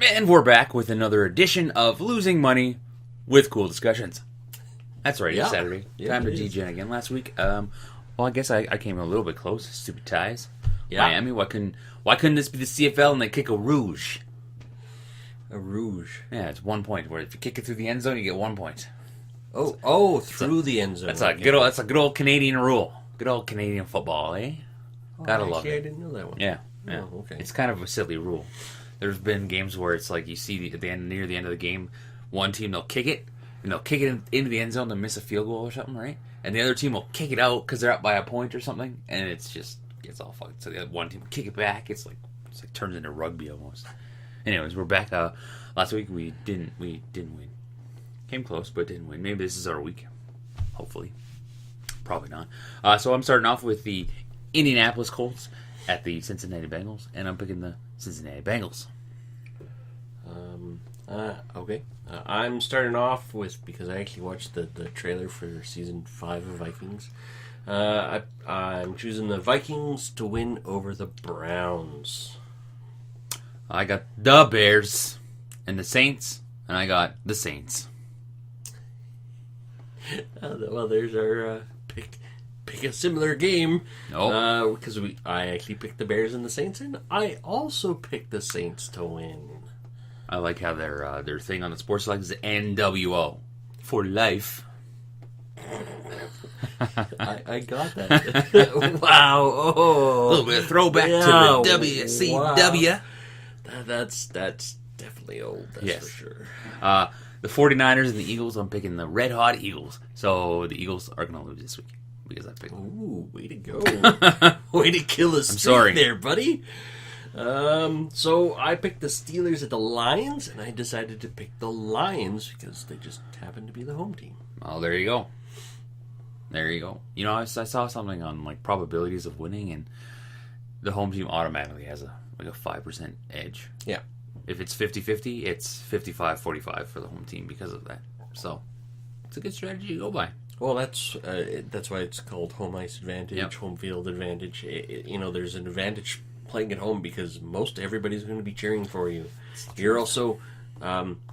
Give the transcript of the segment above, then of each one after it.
And we're back with another edition of Losing Money with Cool Discussions. That's right, it's Saturday. Time to degen again. Last week, well, I guess I came a little bit close. Stupid ties. Yeah. Miami, why couldn't this be the CFL and they kick a rouge? A rouge? Yeah, it's 1 point. Where if you kick it through the end zone, you get 1 point. Through the end zone. That's a good old Canadian rule. Good old Canadian football, eh? Gotta love it. I didn't know that one. Yeah. Oh, okay. It's kind of a silly rule. There's been games where it's like you see near the end of the game, one team they'll kick it and they'll kick it into the end zone to miss a field goal or something, right? And the other team will kick it out because they're up by a point or something, and it's all fucked. So the one team will kick it back. It's like turns into rugby almost. Anyways, we're back. Last week we didn't win. Came close, but didn't win. Maybe this is our week. Hopefully, probably not. So I'm starting off with the Indianapolis Colts at the Cincinnati Bengals, and I'm picking the Cincinnati Bengals. Okay. I'm starting off with, because I actually watched the trailer for season 5 of Vikings. I'm choosing the Vikings to win over the Browns. I got the Bears and the Saints, and I got the Saints. Well, there's our pick a similar game. Because I actually picked the Bears and the Saints, and I also picked the Saints to win. I like how their thing on the sports side is NWO for life. I got that. Wow! A little bit of throwback to the WCW. Wow. That's definitely old. That's for sure. The 49ers and the Eagles. I'm picking the Red Hot Eagles. So the Eagles are going to lose this week because I picked them. Ooh, way to go! Way to kill a streak there, buddy. So I picked the Steelers at the Lions, and I decided to pick the Lions because they just happen to be the home team. Oh, there you go. There you go. You know, I saw something on like probabilities of winning, and the home team automatically has a 5% edge. Yeah. If it's 50-50, it's 55-45 for the home team because of that. So it's a good strategy to go by. Well, that's why it's called home ice advantage, home field advantage. There's an advantage playing at home because most everybody's going to be cheering for you. You're also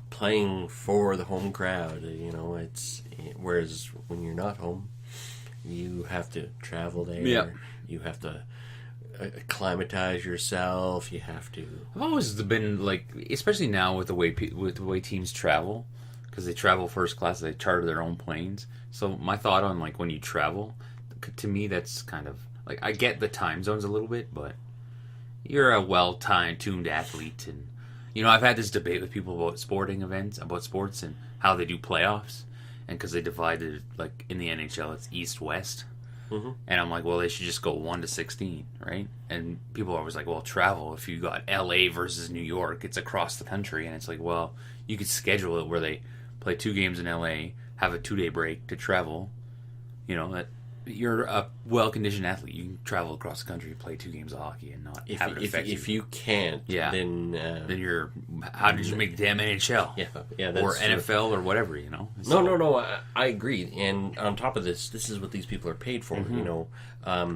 playing for the home crowd. Whereas when you're not home, you have to travel there. Yeah. You have to acclimatize yourself. You have to. I've always been like, especially now with the way teams travel, because they travel first class, they charter their own planes. So my thought on like when you travel, to me that's kind of like, I get the time zones a little bit, but you're a well-tuned athlete, and I've had this debate with people about sports and how they do playoffs, and because they divided like in the NHL it's East-West. Mm-hmm. And I'm like, well, they should just go 1-16, right? And people are always like, well, travel. If you got LA versus New York, it's across the country. And it's like, well, you could schedule it where they play 2 games in LA, have a 2-day break to travel. That you're a well-conditioned athlete. You can travel across the country, play 2 games of hockey, and not have it affect you. If you can't, then you're. How did you make the damn NHL? Yeah, that's or NFL or whatever, So, No. I agree. And on top of this is what these people are paid for. Mm-hmm.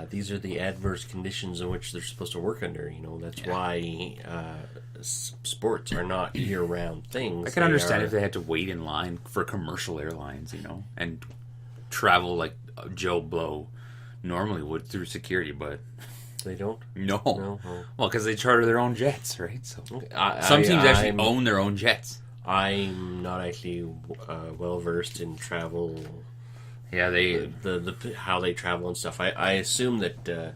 These are the adverse conditions in which they're supposed to work under. That's why sports are not year-round things. I can understand if they had to wait in line for commercial airlines, and travel like Joe Blow normally would through security, but they don't. No. Well, because they charter their own jets, right? So some teams actually own their own jets. I'm not actually well versed in travel. Yeah, the how they travel and stuff. I assume that.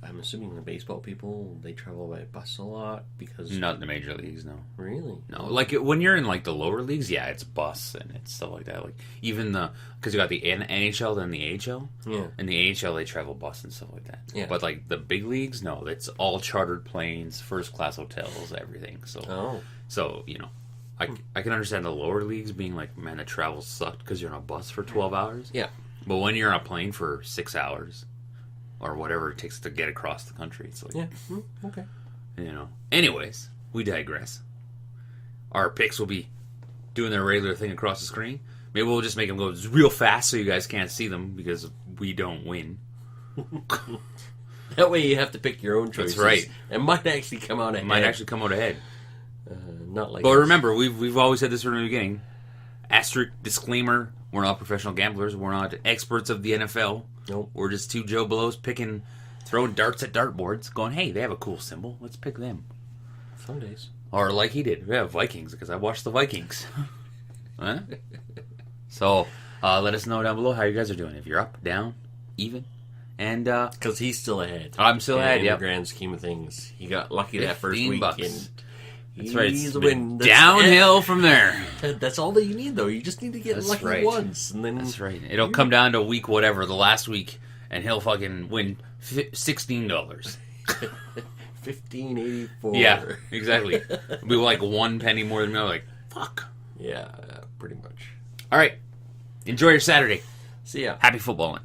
I'm assuming the baseball people, they travel by bus a lot because... Not in the major leagues, no. Really? No. Like, when you're in, like, the lower leagues, yeah, it's bus and it's stuff like that. Like, even because you got the NHL and the AHL. Yeah. In the AHL, they travel bus and stuff like that. Yeah. But, like, the big leagues, no. It's all chartered planes, first-class hotels, everything. So, I can understand the lower leagues being like, man, the travel sucked because you're on a bus for 12 hours. Yeah. But when you're on a plane for 6 hours... or whatever it takes to get across the country. It's like, okay. Anyways, we digress. Our picks will be doing their regular thing across the screen. Maybe we'll just make them go real fast so you guys can't see them because we don't win. That way you have to pick your own choices. That's right. It might actually come out ahead. It might actually come out ahead. Not like But us. remember, we've always said this from the beginning. Asterisk, disclaimer, we're not professional gamblers. We're not experts of the NFL. Nope. We're just two Joe Blows throwing darts at dartboards, going, hey, they have a cool symbol. Let's pick them. Fun days. Or like he did. Yeah, Vikings, because I watched the Vikings. Huh? So, let us know down below how you guys are doing. If you're up, down, even. And, Because he's still ahead. I'm still ahead, in yeah. the grand scheme of things. He got lucky that first $15. week. That's right. It's He's been winning. downhill from there. That's all that you need, though. You just need to get That's lucky right. once, and then That's right. It'll come down to week whatever, the last week, and he'll fucking win $16. 1584. Yeah, exactly. It'll be like 1 penny more than me. I'm like, fuck. Yeah, pretty much. All right. Enjoy your Saturday. See ya. Happy footballing.